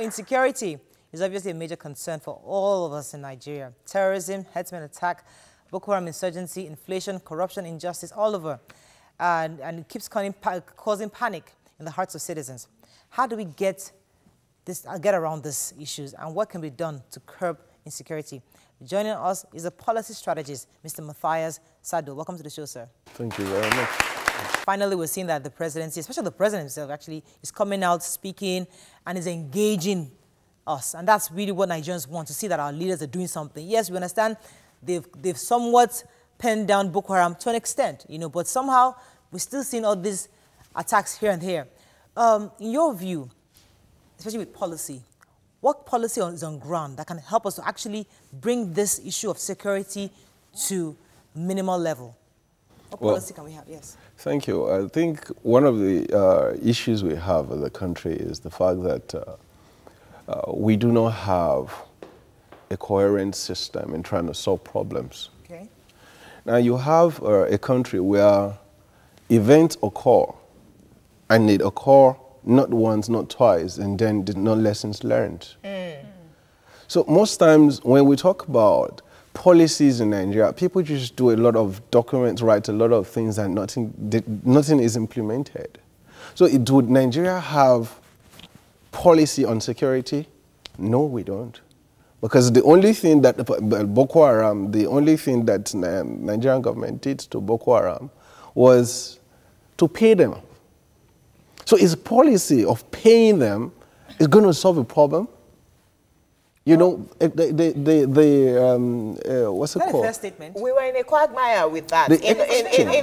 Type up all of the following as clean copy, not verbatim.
insecurity is obviously a major concern for all of us in Nigeria. Terrorism, herdsmen attack, Boko Haram insurgency, inflation, corruption, injustice, all over. And it keeps causing panic in the hearts of citizens. How do we get around these issues, and what can be done to curb insecurity? Joining us is a policy strategist, Mr. Matthias Sado. Welcome to the show, sir. Thank you very much. Finally, we're seeing that the presidency, especially the president himself, actually is coming out, speaking, and is engaging us. And that's really what Nigerians want, to see that our leaders are doing something. Yes, we understand they've somewhat penned down Boko Haram to an extent, but somehow we're still seeing all these attacks here and there. In your view, especially with policy, what policy is on ground that can help us to actually bring this issue of security to minimal level? What policy can we have? Yes. Thank you. I think one of the issues we have as a country is the fact that we do not have a coherent system in trying to solve problems. Okay. Now you have a country where events occur, and they occur not once, not twice, and then no lessons learned. So most times when we talk about policies in Nigeria, people just do a lot of documents, write a lot of things, and nothing is implemented. So would Nigeria have policy on security? No, we don't. Because the only thing that Boko Haram, the only thing that Nigerian government did to Boko Haram was to pay them. So is policy of paying them is going to solve a problem? You know, what's it called? Fair statement. We were in a quagmire with that, in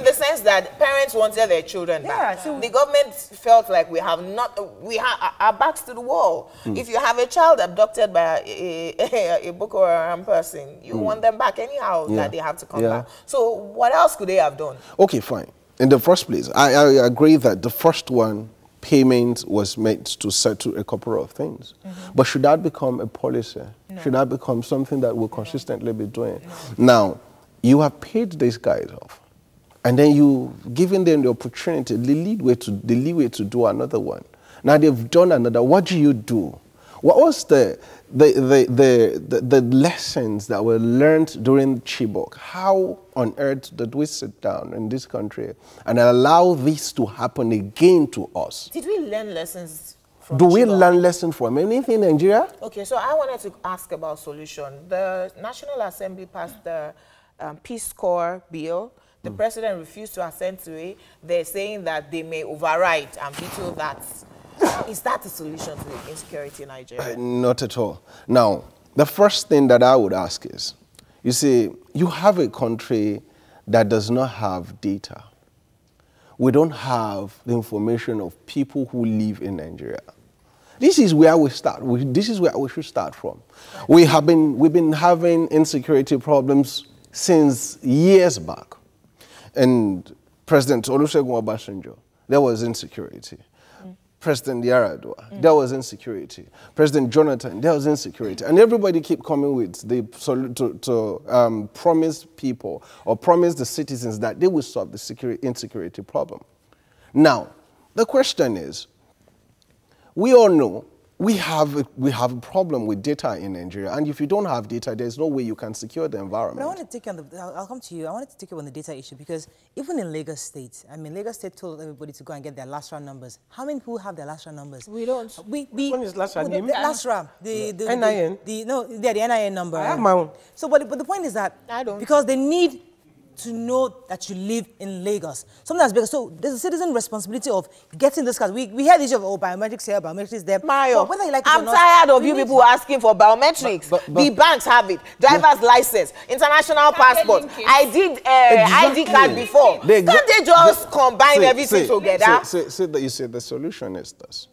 the sense that parents wanted their children back. So the government felt like we have our backs to the wall. If you have a child abducted by a Boko Haram person, you want them back anyhow, that they have to come back. So what else could they have done? Okay, fine. In the first place, I agree that the first one, payment was meant to settle a couple of things. But should that become a policy? No. Should that become something that we'll consistently be doing? No. Now, you have paid these guys off, and then you've given them the opportunity, the leeway to do another one. Now they've done another. What do you do? What was the lessons that were learned during Chibok? How on earth did we sit down in this country and allow this to happen again to us? Did we learn lessons from Do we Chibok? learn lessons from anything in Nigeria? Okay, so I wanted to ask about solution. The National Assembly passed the Peace Corps bill. The president refused to assent to it. They're saying that they may override and veto that. Is that the solution to the insecurity in Nigeria? Not at all. Now, the first thing that I would ask is, you see, you have a country that does not have data. We don't have the information of people who live in Nigeria. This is where we start. This is where we should start from. We've been having insecurity problems since years back. And President Olusegun Obasanjo, there was insecurity. President Yaradua, there was insecurity. President Jonathan, there was insecurity. And everybody keep coming with to promise people or promise the citizens that they will solve the insecurity problem. Now, the question is, we all know we have a problem with data in Nigeria, and if you don't have data, there's no way you can secure the environment. But I want to take on I'll come to you. I wanted to take you on the data issue, because even in Lagos State, Lagos State told everybody to go and get their last round numbers. How many people have their last round numbers? We don't. When is last round? The last round. The NIN? the NIN number. I have my own. So, but the point is that I don't. Because they need to know that you live in Lagos. Sometimes because there's a citizen responsibility of getting this card. We hear the issue of biometrics here, biometrics there. Mayo, whether you like it I'm or not, tired of you people asking for biometrics. The banks have it. Driver's license, international passport. I did ID card before. Can't they just combine everything together? You say the solution is this.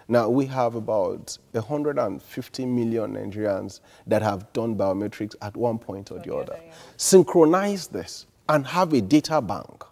Now, we have about 150 million Nigerians that have done biometrics at one point or the other. Synchronize this and have a data bank.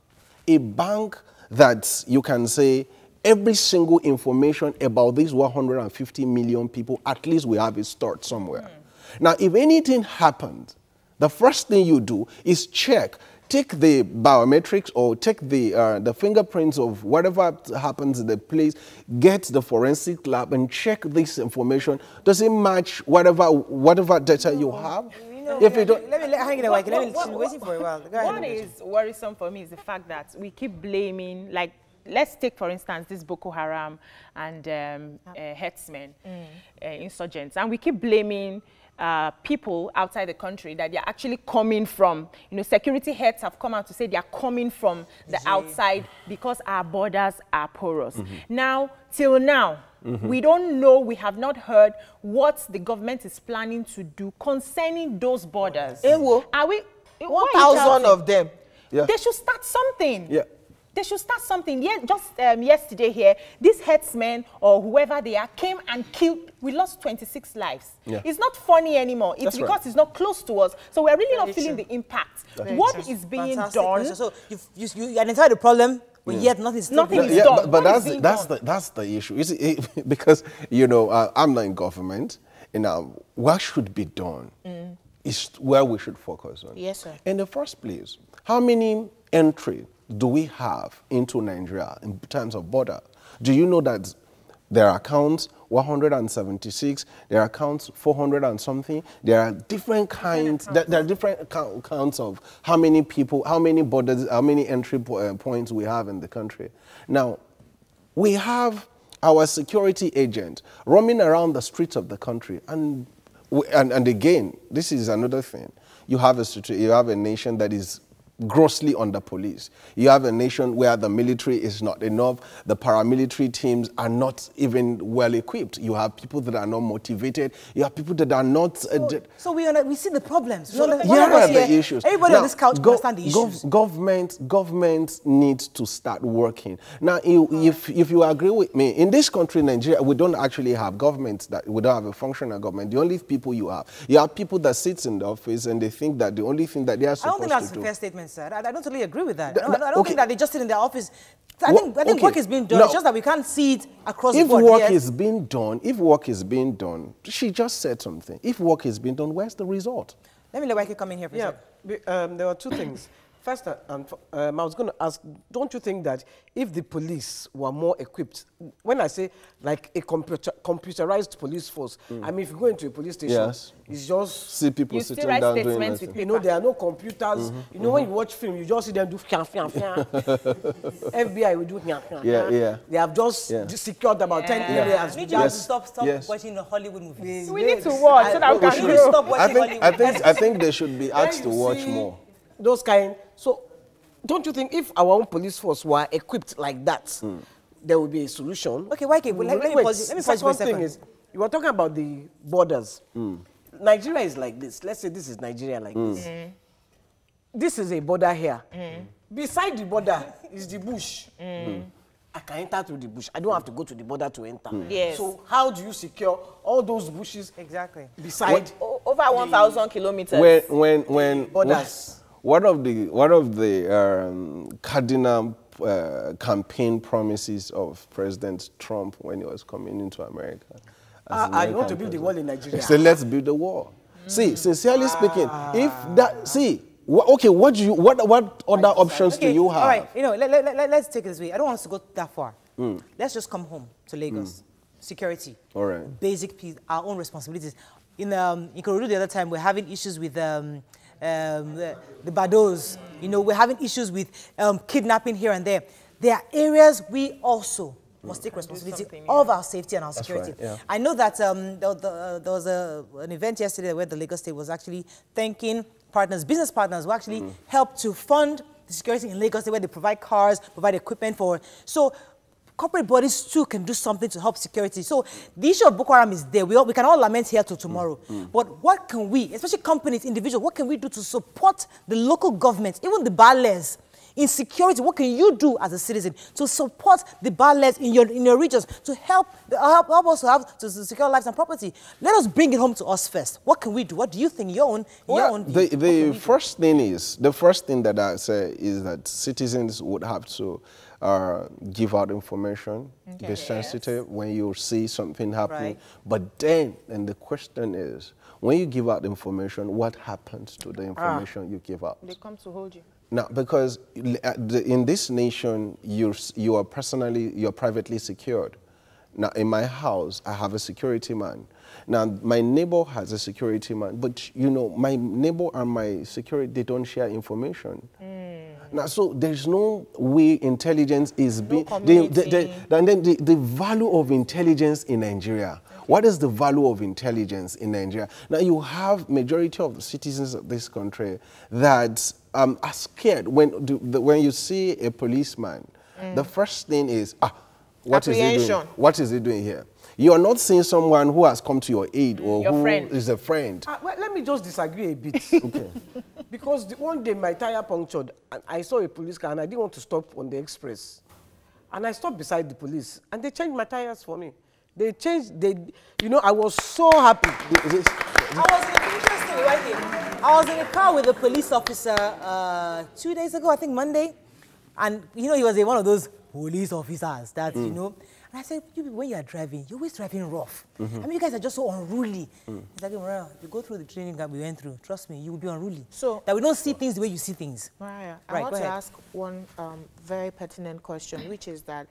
A bank that you can say every single information about these 150 million people, at least we have it stored somewhere. Now, if anything happened, the first thing you do is check take the biometrics or take the fingerprints of whatever happens in the place, get the forensic lab and check this information. Does it match whatever data you have? If you don't, let me hang it away. She's waiting for a while. What is worrisome for me is the fact that we keep blaming, like, let's take, for instance, this Boko Haram and herdsmen, insurgents, and we keep blaming people outside the country that they're actually coming from. You know, security heads have come out to say they're coming from the outside because our borders are porous. Now, till now, we don't know, we have not heard what the government is planning to do concerning those borders. Are we 1,000 of them? Yeah. They should start something. Yeah. They should start something. Yeah, just yesterday here, these herdsmen or whoever they are came and killed. We lost 26 lives. Yeah. It's not funny anymore. It's That's because right. it's not close to us. So we're really not Very feeling true. the impact. Very What true. is being Fantastic done? question. So you identify the problem, but yet nothing is Nothing is Yeah, done. but What is being done? that's the issue. You see, because I'm not in government, and what should be done is where we should focus on. Yes, sir. In the first place, how many entry do we have into Nigeria in terms of border? Do you know that there are counts 176, there are counts 400 and something? There are different kinds, there are different counts of how many people, how many borders, how many entry points we have in the country. Now, we have our security agent roaming around the streets of the country, and again, this is another thing. You have a nation that is grossly under-policed. You have a nation where the military is not enough, the paramilitary teams are not even well-equipped. You have people that are not motivated. You have people that are not... So we see the problems. Here are the issues. Everybody on this couch understands the issues. Government needs to start working. Now, if you agree with me, in this country, Nigeria, we don't actually have governments, we don't have a functional government. The only people you have people that sit in the office and they think that the only thing that they are supposed to do... I don't think that's a fair statement, sir. I don't totally agree with that. I don't think that they just sit in their office. I think work is being done. It's just that we can't see it across the board. If work is being done, she just said something. If work is being done, where's the result? Let me let Waike come in here for a second. There were two things. First, I was going to ask, don't you think that if the police were more equipped, when I say like a computerized police force, I mean, if you go into a police station, it's just... See people sitting down doing nothing. You know, there are no computers. You know, when you watch film, you just see them do fian, fian, fian. FBI will do fian, fian. Yeah. They have just secured about 10 areas. We need to stop watching the Hollywood movies. We need to watch so that we can grow. Stop watching Hollywood. I think they should be asked to watch more. Those kind. So, don't you think if our own police force were equipped like that, there would be a solution? Okay, Waike, let me pause you for a second. Thing is, you were talking about the borders. Nigeria is like this. Let's say this is Nigeria like this. This is a border here. Beside the border is the bush. I can enter through the bush. I don't have to go to the border to enter. Yes. So how do you secure all those bushes beside over 1,000 kilometers? When borders? One of the cardinal campaign promises of President Trump when he was coming into America. I want to build the wall in Nigeria. He said, let's build a wall. See, sincerely speaking, if that, what other options do you have? All right, let's take it this way. I don't want us to go that far. Let's just come home to Lagos. Security. All right. Basic piece, our own responsibilities. In Ikorodu the other time, we're having issues with the Bados. We're having issues with kidnapping here and there. There are areas we also must take responsibility of our safety and our security. Right, yeah. I know that there was an event yesterday where the Lagos State was actually thanking business partners who actually helped to fund the security in Lagos State, where they provide cars, provide equipment for. So corporate bodies too can do something to help security. So the issue of Boko Haram is there. We can all lament here till tomorrow. But what can we, especially companies, individuals, what can we do to support the local government, even the ballers, in security? What can you do as a citizen to support the ballers in your regions to help us to secure lives and property? Let us bring it home to us first. What can we do? What do you think your own view? The first thing that I say is that citizens would have to give out information, be sensitive when you see something happening. Right. But then the question is, when you give out information, what happens to the information you give out? They come to hold you. Now, because in this nation, you're privately secured. Now, in my house, I have a security man. Now, my neighbor has a security man, but you know, my neighbor and my security, they don't share information. Now, so there's no way intelligence is being, the value of intelligence in Nigeria. What is the value of intelligence in Nigeria? Now, you have majority of the citizens of this country that are scared when you see a policeman. The first thing is, what is he doing? What is he doing here? You are not seeing someone who has come to your aid or who is a friend. Well, let me just disagree a bit. Okay. Because one day my tire punctured and I saw a police car and I didn't want to stop on the express. And I stopped beside the police and they changed my tires for me. They changed, you know, I was so happy. I was in a car with a police officer 2 days ago, I think Monday. And, you know, he was one of those police officers that, you know. And I said, when you are driving, you're always driving rough. I mean, you guys are just so unruly. He's like, Mariah, if you go through the training that we went through, trust me, you will be unruly. So that we don't see things the way you see things. Mariah, I want to ask one very pertinent question, which is that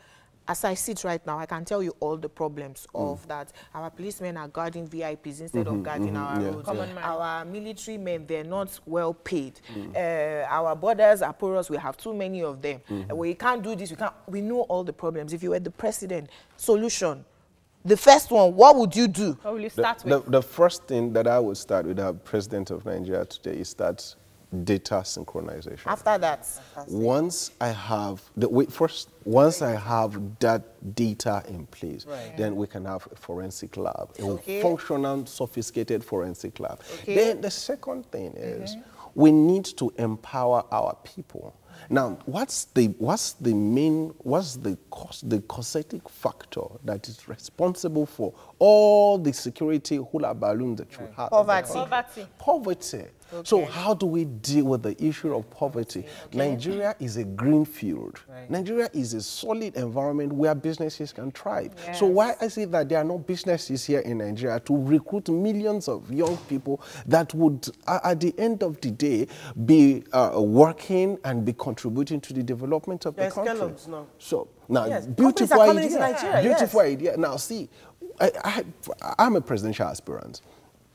as I sit right now, I can tell you all the problems of that. Our policemen are guarding VIPs instead of guarding our roads. Our military men, they're not well paid. Our borders are porous. We have too many of them. We can't do this. We know all the problems. If you were the president, solution. The first one, what would you do? What will you start with? The first thing that I would start with, the president of Nigeria today, is that data synchronization. After that, once I have once I have that data in place, then we can have a forensic lab, a functional, sophisticated forensic lab. Then the second thing is we need to empower our people. Now, what's the causatic factor that is responsible for all the security hula balloon that you have? Poverty. So how do we deal with the issue of poverty? Nigeria is a green field. Nigeria is a solid environment where businesses can thrive. So why I say that there are no businesses here in Nigeria to recruit millions of young people that would, at the end of the day, be working and be contributing to the development of the country. Kellogg's now. So now, beautiful idea. Beautiful idea. Now, see, I'm a presidential aspirant.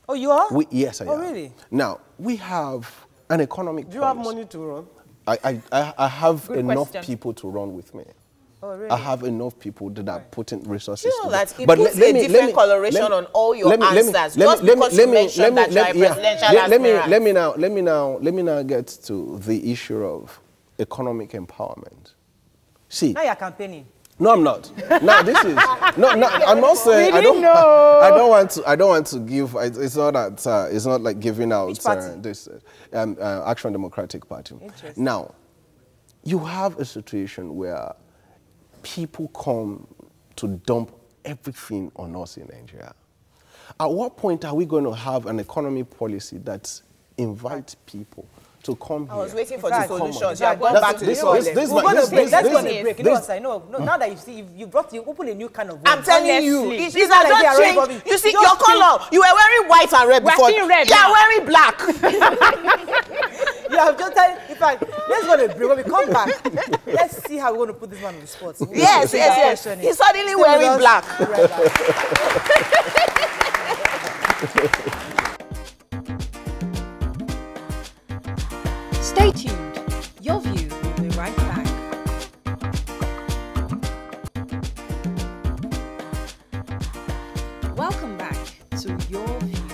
Oh, you are? Yes, I am. Oh, really? Now, we have an economic Do you have money to run? I have enough people to run with me. Oh, really? I have enough people that are putting resources you know to that it puts a different coloration on all your answers. Just because you mentioned that you're a presidential aspirant. Let me now get to the issue of economic empowerment. See. Now you're campaigning. No, I'm not. Now this is no. I'm not saying I don't want to give. It's not that. It's not like giving out this Action Democratic Party. Now, you have a situation where people come to dump everything on us in Nigeria. At what point are we going to have an economy policy that invites people to come here? I was waiting for the solutions. You are going back to the Let's go on a break. Now that you see, you open a new kind of world. I'm telling you, these are not changed. You see, your color, you were wearing white and red before. You are wearing black. You have just said, in fact, let's go on a break. When we come back, let's see how we're going to put this one on the spot. Yes. He's suddenly wearing black. Stay tuned. Your View will be right back. Welcome back to Your View.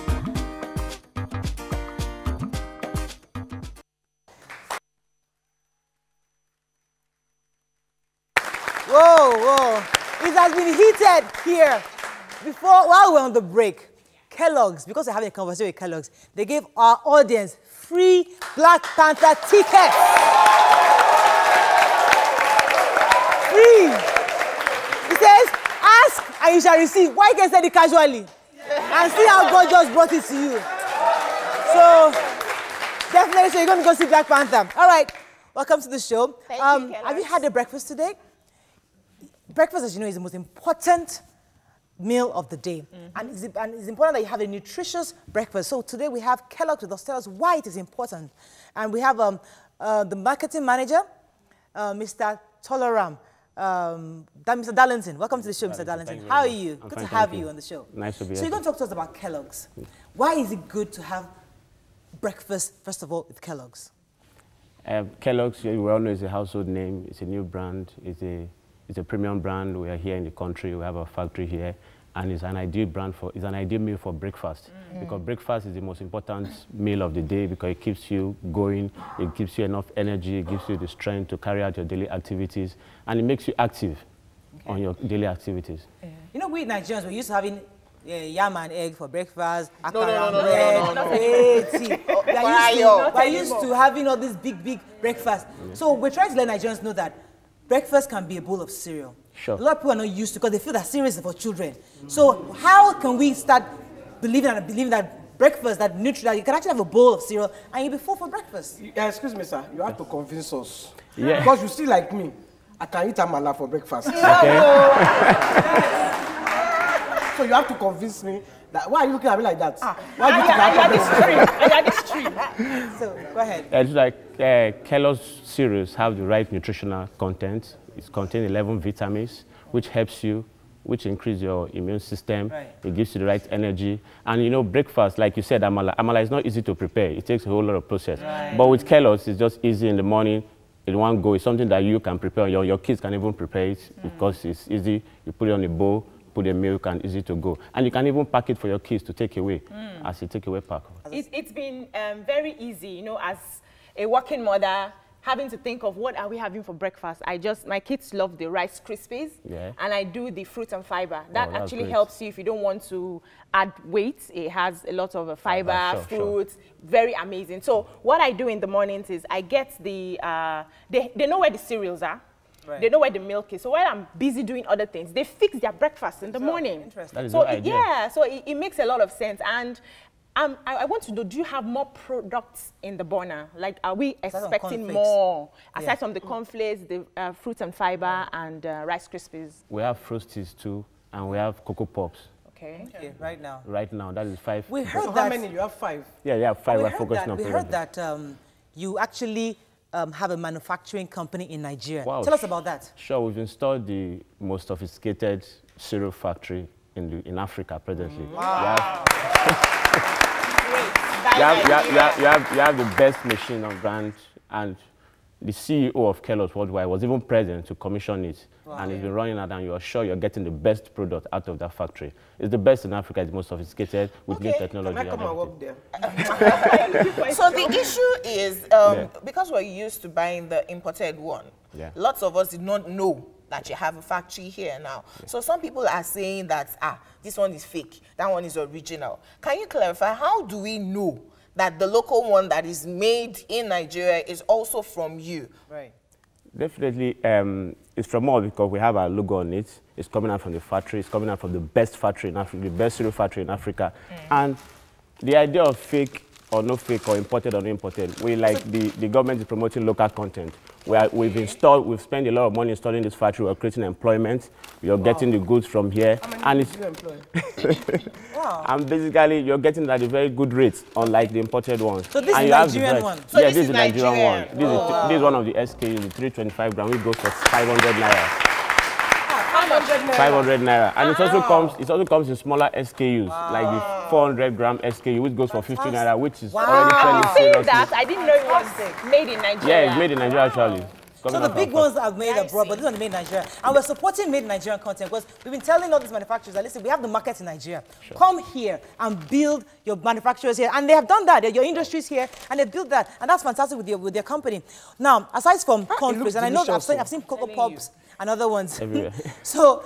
Whoa. It has been heated here. While we're on the break, Kellogg's, because we're having a conversation with Kellogg's, they gave our audience free Black Panther tickets. Free. He says, ask and you shall receive. Why can't say it casually? And see how God just brought it to you. So, definitely, so you're going to go see Black Panther. All right, welcome to the show. Thank you, have you had a breakfast today? Breakfast, as you know, is the most important meal of the day. And it's important that you have a nutritious breakfast. So today we have Kellogg's with us. Tell us why it is important. And we have the marketing manager, Mr. Tolaram, Mr. Darlington. Welcome to the show, Mr. Darlington. How are you? Good to have you on the show. Nice to be here. So you're going to talk to us about Kellogg's. Why is it good to have breakfast, first of all, with Kellogg's? Kellogg's, we all know, is a household name. It's a new brand. It's a premium brand. We are here in the country. We have a factory here, and it's an ideal brand it's an ideal meal for breakfast, because breakfast is the most important meal of the day, because it keeps you going, it gives you enough energy, it gives you the strength to carry out your daily activities, and it makes you active on your daily activities. You know, we Nigerians, we're used to having yam and egg for breakfast, No. We're used to having all these big breakfast. So we're trying to let Nigerians know that breakfast can be a bowl of cereal. Sure. A lot of people are not used to, because they feel that cereal is for children. So how can we start believing that breakfast, that you can actually have a bowl of cereal and you'll be full for breakfast? Excuse me, sir. You have to convince us. Yeah. Because you see, like me, I can eat amala for breakfast. So you have to convince me that. Why are you looking at me like that? Why are you looking at me? So go ahead. It's like Kellogg's cereals have the right nutritional content. It contains 11 vitamins, which helps you, which increase your immune system. Right. It gives you the right energy. And you know, breakfast, like you said, amala is not easy to prepare. It takes a whole lot of process. Right. But with Kellogg's, it's just easy in the morning. In one go, it's something that you can prepare. Your kids can even prepare it because it's easy. You put it on a bowl, put the milk, and easy to go. And you can even pack it for your kids to take away as a takeaway pack. It's been very easy, you know, as a working mother, having to think of what are we having for breakfast. My kids love the Rice Krispies, and I do the fruit and fiber. That actually helps you if you don't want to add weight. It has a lot of fiber, fruits, very amazing. So what I do in the mornings is I get they know where the cereals are. Right. They know where the milk is. So while I'm busy doing other things, they fix their breakfast in the morning. Interesting. That is So your idea. yeah, so it makes a lot of sense. And I want to know, do you have more products in the burner? Like, are we expecting more? Aside from the cornflakes, the fruits and fiber, and Rice Krispies. We have Frosties too, and we have Cocoa Pops. Okay, right now. Right now, that is 5. We heard So that. how many? You have 5. Yeah, 5. We're focusing on We heard that you actually have a manufacturing company in Nigeria. Wow. Tell us about that. Sure, we've installed the most sophisticated cereal factory in Africa presently. Wow. You have the best machine on ground, and the CEO of Kellogg's Worldwide was even present to commission it. And it's been running out, and you're sure you're getting the best product out of that factory. It's the best in Africa, it's the most sophisticated with new technology. Can I come and work there? So the issue is, because we're used to buying the imported one, lots of us did not know that you have a factory here now. So some people are saying that, this one is fake, that one is original. Can you clarify, how do we know that the local one that is made in Nigeria is also from you? Right. Definitely, it's from us because we have our logo on it. It's coming out from the factory. It's coming out from the best factory in Africa, the best cereal factory in Africa. And the idea of fake or no fake or imported or no imported, the government is promoting local content. We've spent a lot of money installing this factory. We're creating employment. You're getting the goods from here. And it's and basically, you're getting it at a very good rate, unlike the imported ones. So this and is the Nigerian one? So yeah, this is the Nigerian one. Nigerian. This is one of the SKUs, the 325 gram, which goes for 500 naira. 500 naira. And it also comes in smaller SKUs, like the 400 gram SKU, which goes for 50 naira, which is already fairly Seeing that, I didn't know it was made in Nigeria. Yeah, it's made in Nigeria actually. So the big ones are made abroad, but this one is made in Nigeria. And we're supporting made in Nigerian content because we've been telling all these manufacturers that, listen, we have the market in Nigeria. Sure. Come here and build your manufacturers here. And they have done that. Your industries here, and they've built that. And that's fantastic with their company. Now, aside from cornflakes, and I know I've seen Cocoa Pops and other ones. So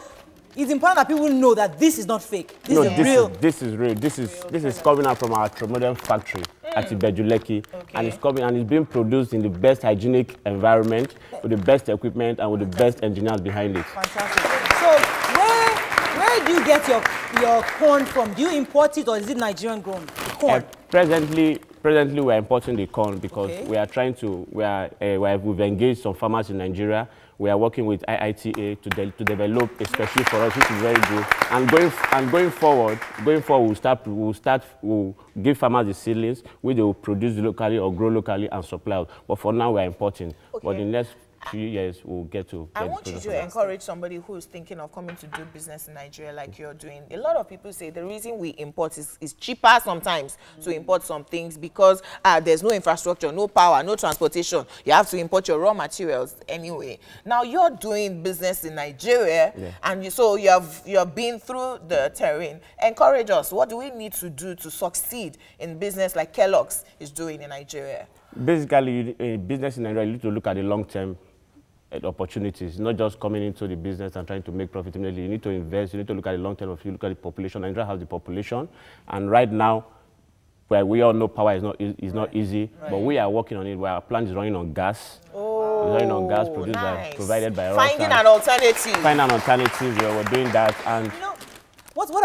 it's important that people know that this is not fake. This is real. This is real. This is coming out from our modern factory at Ibejuleki, and it's coming and it's being produced in the best hygienic environment with the best equipment and with the best engineers behind it. Fantastic. So where do you get your corn from? Do you import it or is it Nigerian grown? Corn. Presently, Presently, we are importing the corn because Okay. we are trying to, we've engaged some farmers in Nigeria. We are working with IITA to develop, especially for us, which is very good. And going forward, we'll give farmers the seedlings, which they will produce locally or grow locally and supply out. But for now, we are importing. Okay. But in the next few years, we'll get to. I want you to encourage somebody who is thinking of coming to do business in Nigeria like you're doing. A lot of people say the reason we import is cheaper sometimes to import some things because there's no infrastructure, no power, no transportation. You have to import your raw materials anyway. Now you're doing business in Nigeria, and so you're been through the terrain. Encourage us. What do we need to do to succeed in business like Kellogg's is doing in Nigeria? Basically, business in Nigeria, you need to look at the long-term opportunities, not just coming into the business and trying to make profit immediately. You need to invest, you need to look at the long term, you look at the population. Nigeria has the population, and right now, where we all know power is not easy, but we are working on it. Where our plant is running on gas. Oh, it's running on gas provided by us. Finding an alternative. Find an alternative, we're doing that. And You know,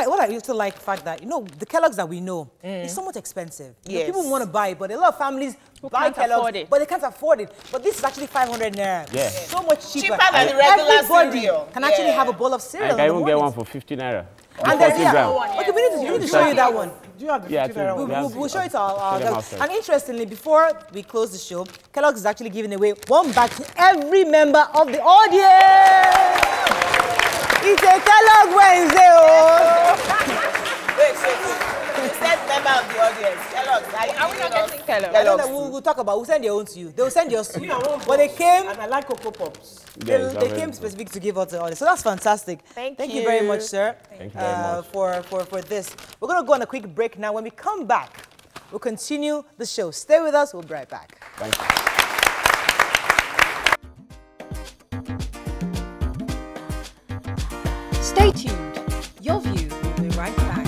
what I used to like the fact that, you know, the Kellogg's that we know is somewhat expensive. You know, Yes. people want to buy it, but a lot of families buy can't Kellogg's, afford it. but they can't afford it. But this is actually 500 naira. Yeah. So much cheaper. Cheaper than the regular Everybody cereal. can actually Yeah. have a bowl of I cereal. can in the even get morning. one for 50 naira. And there's 40 yeah. gram. Okay, we need to show you that one. Do you have the Yeah, 50 naira too. one? We'll show it to our Show them girls. outside. And interestingly, before we close the show, Kellogg's is actually giving away one bag to every member of the audience. It's a Kellogg Wednesday. Wait, so you said member of the audience. Kellogg's, are we not getting Kellogg's? I know that we'll talk about. We'll send their own to you. They will send yours to you. But they came. And I like Cocoa Pops. Yes, They came specific to give out to the audience. So that's fantastic. Thank you you. very much, sir. Thank you very much. For this. We're going to go on a quick break now. When we come back, we'll continue the show. Stay with us. We'll be right back. Thank you. Stay tuned. Your View will be right back.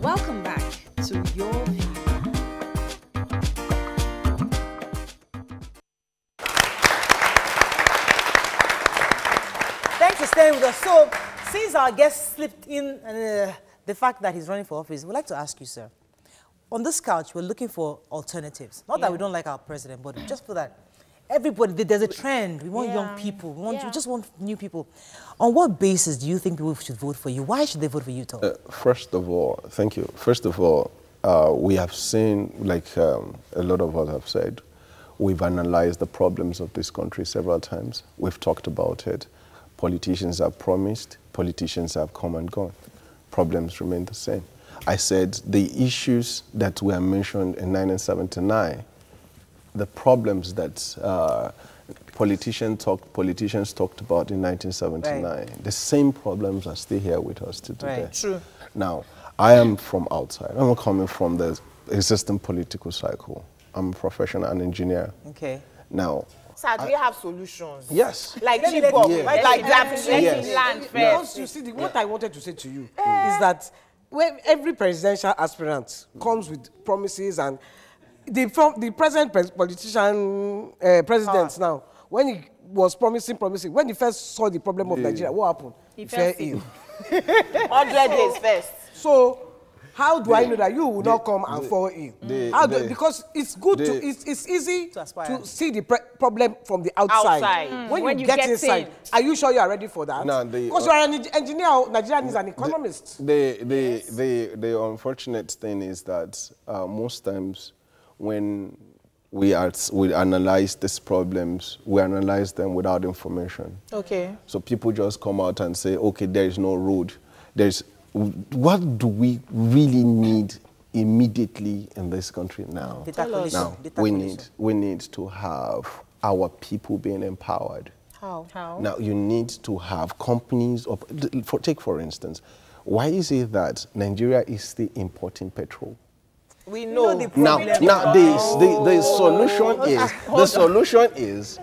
Welcome back to Your View. Thanks for staying with us. So, since our guest slipped in the fact that he's running for office, we'd like to ask you, sir. On this couch, we're looking for alternatives. Not that we don't like our president, but just for that. Everybody, there's a trend. We want young people. We just want new people. On what basis do you think people should vote for you? Why should they vote for you, Tom? First of all, thank you. First of all, we have seen, like a lot of us have said, we've analyzed the problems of this country several times. We've talked about it. Politicians have promised. Politicians have come and gone. Problems remain the same. I said the issues that were mentioned in 1979, the problems that politicians talked about in 1979, Right. the same problems are still here with us today. Right. True. Now, I am from outside. I'm coming from the existing political cycle. I'm a professional, an engineer. Okay. Now, Sir, do you have solutions? yes. Like Let me- Chibok, Yeah. like that. Yes. Land first. Because you see, what I wanted to say to you is that when every presidential aspirant comes with promises, and the present president now, when he was promising, when he first saw the problem of Nigeria, what happened? He fell ill. 100 days first. So, how do I know that you will not come and fall in? Because it's good to, it's easy To aspire. to see the problem from the outside. Outside. When, When you you get get inside, in. are you sure you are ready for that? No, Because you are an engineer, Nigeria is an economist. The unfortunate thing is that most times when we analyze these problems, we analyze them without information. Okay. So people just come out and say, okay, there is no road. What do we really need immediately in this country now? Data collection. Now, Data we collection. need to have our people being empowered. How? Now, you need to have companies, take for instance, why is it that Nigeria is still importing petrol? We know. Now, the solution is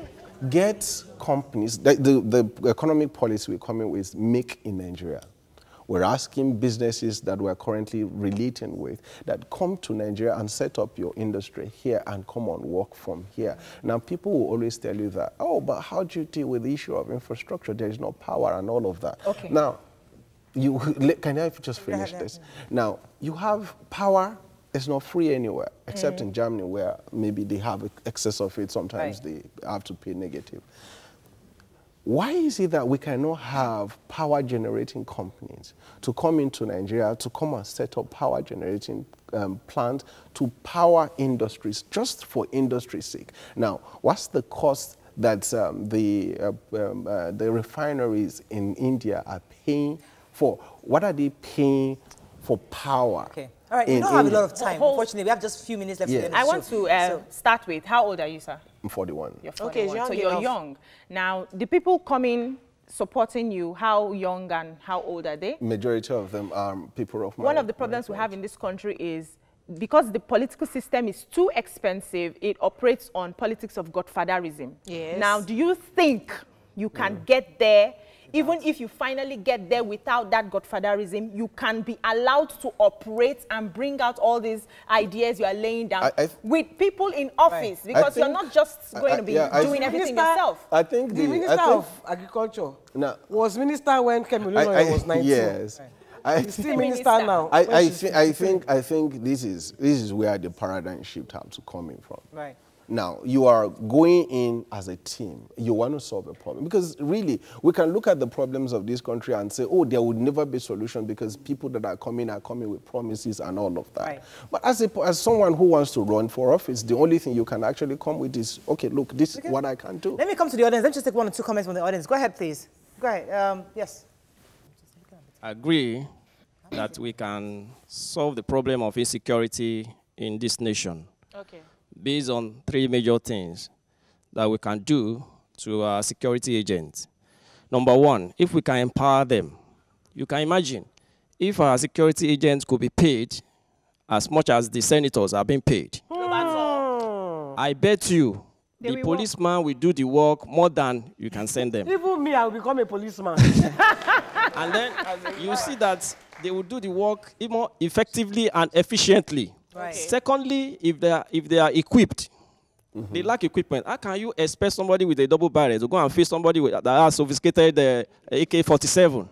get companies, the economic policy we're coming with is make in Nigeria. We're asking businesses that we're currently relating with that come to Nigeria and set up your industry here and come on work from here. Now, people will always tell you that, oh, but how do you deal with the issue of infrastructure? There is no power and all of that. Okay. Now, can I just finish this? Now, you have power. It's not free anywhere, except in Germany, where maybe they have excess of it. Sometimes they have to pay negative. Why is it that we cannot have power-generating companies to come into Nigeria, to come and set up power-generating plants to power industries, just for industry's sake? Now, what's the cost that the refineries in India are paying for? What are they paying for power? Okay. All right, we don't have a lot of time. Unfortunately, we have just a few minutes left. I want to start with, how old are you, sir? I'm 41. You're 41. So you're young. Now, the people coming, supporting you, how young and how old are they? Majority of them are people of my One of the problems we have in this country is because the political system is too expensive, it operates on politics of godfatherism. Yes. Now, do you think you can get there? Even if you finally get there without that godfatherism, you can be allowed to operate and bring out all these ideas you are laying down with people in office, because you're not just going to be doing everything yourself. I think the Minister of Agriculture was minister when Kemi Olunloyo was 19. Yes. He's still minister now. I think this is where the paradigm shift has to come in from. Right. Now, you are going in as a team. You want to solve a problem. Because really, we can look at the problems of this country and say, oh, there would never be a solution because people that are coming with promises and all of that. Right. But as someone who wants to run for office, the only thing you can actually come with is, okay, look, this is what I can do. Let me come to the audience. Let me just take 1 or 2 comments from the audience. Go ahead, please. Go ahead. Yes. I agree that we can solve the problem of insecurity in this nation. Okay. Based on 3 major things that we can do to our security agents. Number 1, if we can empower them. You can imagine, if our security agents could be paid as much as the senators are being paid, I bet you the policeman will do the work more than you can send them. Even me, I will become a policeman. And then you see that they will do the work more effectively and efficiently. Right. Secondly, if they are equipped, they lack equipment. How can you expect somebody with a double barrel to go and face somebody that has sophisticated AK-47?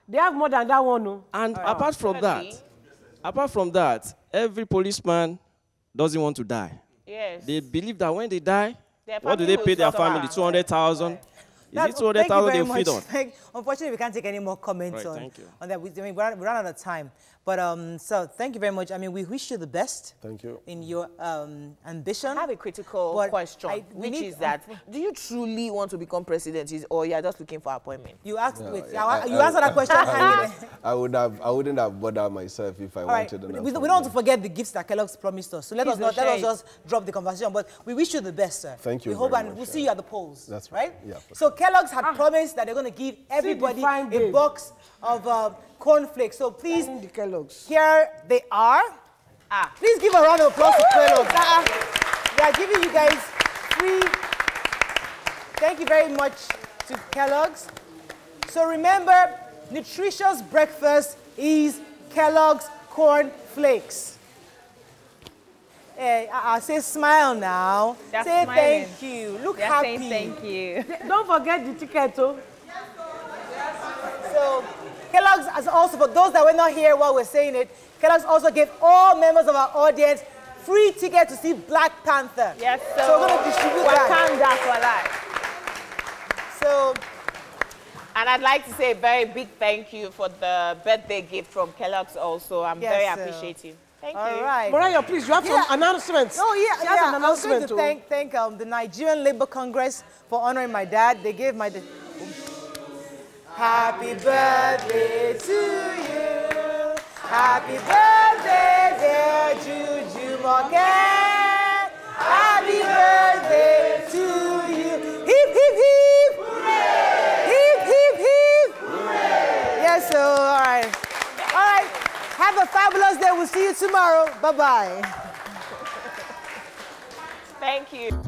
They have more than that one, no? And apart from that, every policeman doesn't want to die. Yes. They believe that when they die, what do they pay their family? 200,000. Is it 200,000 they feed on? Unfortunately, we can't take any more comments on that. We're running out of time. But so thank you very much. I mean, we wish you the best. Thank you. In your ambition. I have a critical question, which is that, do you truly want to become president, or you're just looking for appointment? You asked, you answered that question. I wouldn't have bothered myself if I wanted an appointment. We don't want to forget the gifts that Kellogg's promised us. So let us just drop the conversation. But we wish you the best, sir. Thank you. We hope, and we'll see you at the polls. That's right. Yeah. So Kellogg's had promised that they're going to give everybody a box of cornflakes. So please, here they are. Please give a round of applause to Kellogg's. They are giving you guys free. Thank you very much to Kellogg's. So remember, nutritious breakfast is Kellogg's cornflakes. Hey, I'll say smile now. Say thank you. Look happy. Thank you. Don't forget the ticket, too. So Kellogg's has also, for those that were not here while we're saying it, Kellogg's also gave all members of our audience free tickets to see Black Panther. Yes, so we're going to distribute that. So, and I'd like to say a very big thank you for the birthday gift from Kellogg's also. I'm very appreciative. Thank you. All right. Mariah, please, you have some announcements. Oh, yeah. She has an announcement. I was going to thank the Nigerian Labour Congress for honoring my dad. They gave my... Happy birthday to you. Happy birthday, dear Juju Morgan. Happy birthday to you. Hip, hip, hip. Hooray. Hip, hip, hip. Hooray. Yes, so, all right. All right. Have a fabulous day. We'll see you tomorrow. Bye-bye. Thank you.